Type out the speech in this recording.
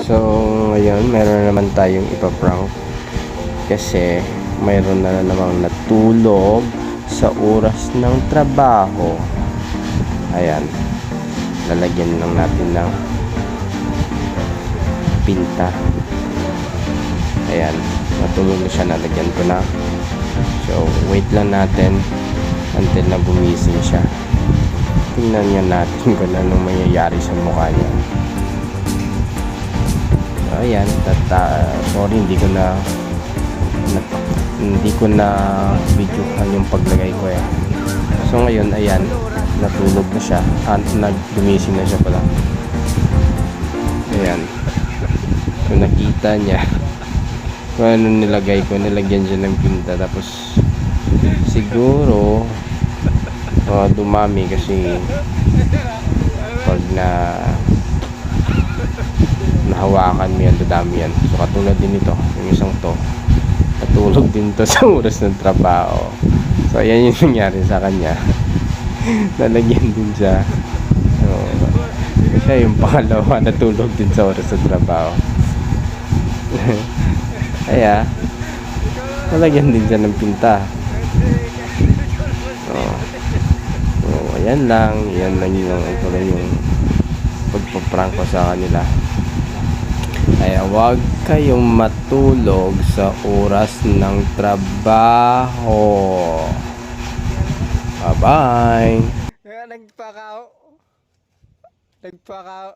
So, ngayon, meron na naman tayong ipaprank kasi mayroon na namang natulog sa oras ng trabaho. Ayan, lalagyan lang natin ng pinta. Ayan, natulog na siya, nalagyan ko na. So, wait lang natin until na gumising siya. Tingnan niya natin kung anong mangyayari sa mukha niya. Ayan, sorry, hindi ko na videohan yung paglagay ko eh. So ngayon, ayan, natulog na siya, nagdumising na siya pala. Ayan, so nakita niya kung ano nilagay ko, nilagyan siya ng pinta, tapos siguro dumami kasi pag nahawakan mo yan, dadami yan. So katulad din ito, yung isang to, natulog din to sa oras ng trabaho. So ayan yung nangyari sa kanya. Nalagyan din siya. So, siya yung pangalawa, natulog din sa oras ng trabaho. Kaya nalagyan din siya ng pinta. So ayan lang yung pagpaprank ko sa kanila. Kaya huwag kayong matulog sa oras ng trabaho. Bye-bye! Nagpakaw.